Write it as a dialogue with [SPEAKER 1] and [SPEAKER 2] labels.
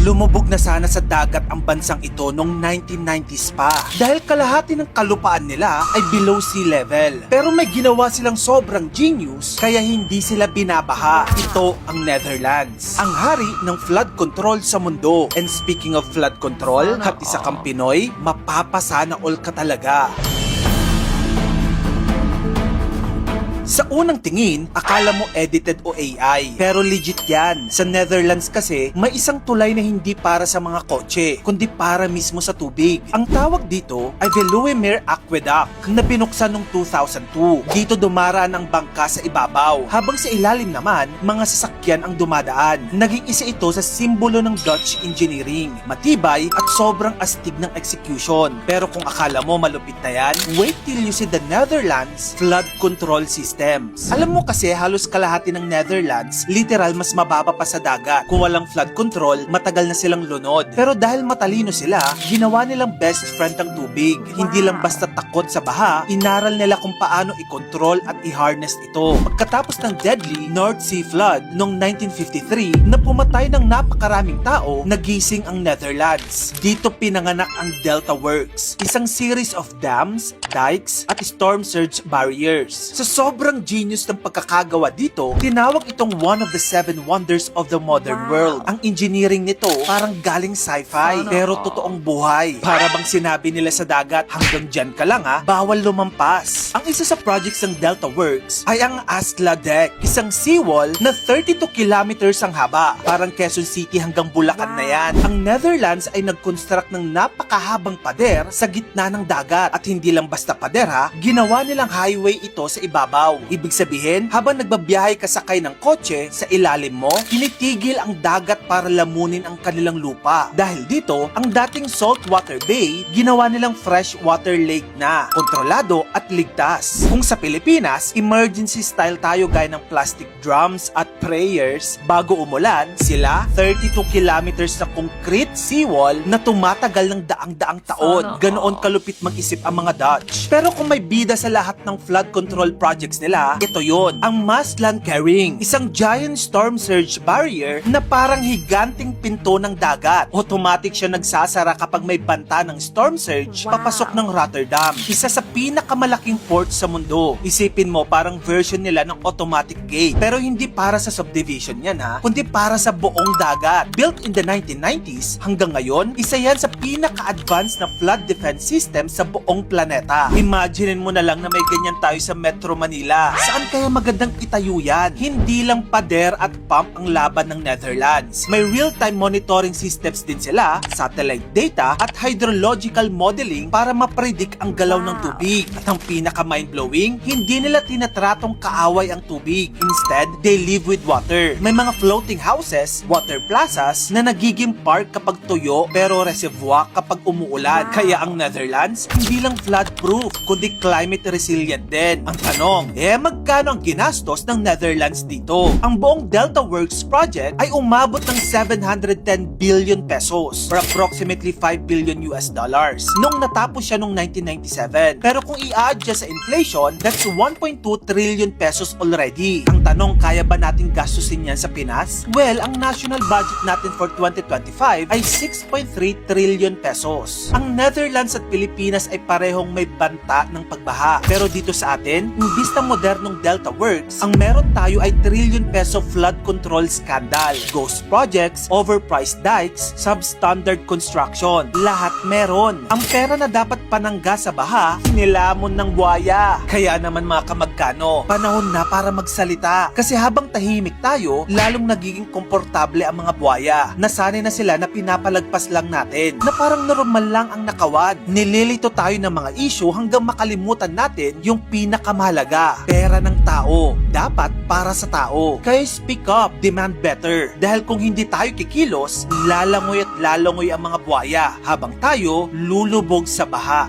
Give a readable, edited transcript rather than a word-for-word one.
[SPEAKER 1] Lumubog na sana sa dagat ang bansang ito noong 1990s pa dahil kalahati ng kalupaan nila ay below sea level. Pero may ginawa silang sobrang genius kaya hindi sila binabaha. Ito ang Netherlands, ang hari ng flood control sa mundo. And speaking of flood control, at isa kang Pinoy, mapapasana all ka talaga. Sa unang tingin, akala mo edited o AI. Pero legit yan. Sa Netherlands kasi, may isang tulay na hindi para sa mga kotse, kundi para mismo sa tubig. Ang tawag dito ay Veluwemeer Aqueduct na binuksan noong 2002. Dito dumaraan ang bangka sa ibabaw, habang sa ilalim naman, mga sasakyan ang dumadaan. Naging isa ito sa simbolo ng Dutch engineering. Matibay at sobrang astig ng execution. Pero kung akala mo malupit na yan, wait till you see the Netherlands flood control system. Alam mo kasi halos kalahati ng Netherlands, literal mas mababa pa sa dagat. Kung walang flood control, matagal na silang lunod. Pero dahil matalino sila, ginawa nilang best friend ang tubig. Hindi lang basta takot sa baha, inaral nila kung paano i-control at i-harness ito. Pagkatapos ng deadly North Sea flood noong 1953 na pumatay ng napakaraming tao, nagising ang Netherlands. Dito pinanganak ang Delta Works, isang series of dams, dikes, at storm surge barriers. Sa sobrang genius ng pagkakagawa dito, tinawag itong one of the 7 wonders of the modern world. Ang engineering nito parang galing sci-fi, pero totoong buhay. Para bang sinabi nila sa dagat, hanggang dyan ka lang ha, bawal lumampas. Ang isa sa projects ng Delta Works ay ang Astla Deck, isang seawall na 32 kilometers ang haba. Parang Quezon City hanggang Bulacan na yan. Ang Netherlands ay nag-construct ng napakahabang pader sa gitna ng dagat. At hindi lang basta pader ha, ginawa nilang highway ito sa ibabaw. Ibig sabihin, habang nagbabiyahe ka sakay ng kotse, sa ilalim mo, tinitigil ang dagat para lamunin ang kanilang lupa. Dahil dito, ang dating saltwater bay, ginawa nilang freshwater lake na, kontrolado at ligtas. Kung sa Pilipinas, emergency style tayo gaya ng plastic drums at prayers bago umulan, sila 32 kilometers na concrete seawall na tumatagal ng daang-daang taon. Ganoon kalupit mag-isip ang mga Dutch. Pero kung may bida sa lahat ng flood control projects nila, ito yon, ang Maasland Carrying, isang giant storm surge barrier na parang higanting pinto ng dagat. Automatic siya nagsasara kapag may banta ng storm surge papasok ng Rotterdam, isa sa pinakamalaking port sa mundo. Isipin mo, parang version nila ng automatic gate. Pero hindi para sa subdivision yan ha, kundi para sa buong dagat. Built in the 1990s, hanggang ngayon, isa yan sa pinaka-advanced na flood defense system sa buong planeta. Imaginein mo na lang na may ganyan tayo sa Metro Manila. Saan kaya magandang itayo yan? Hindi lang pader at pump ang laban ng Netherlands. May real-time monitoring systems din sila, satellite data at hydrological modeling para mapredict ang galaw ng tubig. At ang pinaka-mind-blowing, hindi nila tinatratong kaaway ang tubig. Instead, they live with water. May mga floating houses, water plazas na nagiging park kapag tuyo pero reservoir kapag umuulan. Kaya ang Netherlands, hindi lang flood-proof, kundi climate resilient din. Ang tanong, magkano ang ginastos ng Netherlands dito? Ang buong Delta Works project ay umabot ng 710 billion pesos or approximately 5 billion US dollars nung natapos siya noong 1997. Pero kung i-adjust sa inflation, that's 1.2 trillion pesos already. Ang tanong, kaya ba nating gastusin yan sa Pinas? Well, ang national budget natin for 2025 ay 6.3 trillion pesos. Ang Netherlands at Pilipinas ay parehong may banta ng pagbaha. Pero dito sa atin, imbis na modernong Delta Works, ang meron tayo ay trillion peso flood control scandal, ghost projects, overpriced dikes, substandard construction. Lahat meron. Ang pera na dapat panangga sa baha, nilamon ng buhaya. Kaya naman mga kamagkano, panahon na para magsalita. Kasi habang tahimik tayo, lalong nagiging komportable ang mga buhaya. Nasanay na sila na pinapalagpas lang natin, na parang normal lang ang nakawan. Nililito tayo ng mga issue hanggang makalimutan natin yung pinakamahalaga, pera ng tao. Dapat para sa tao. Kaya speak up, demand better. Dahil kung hindi tayo kikilos, lalangoy at lalangoy ang mga buhaya, habang tayo lulubog sa baha.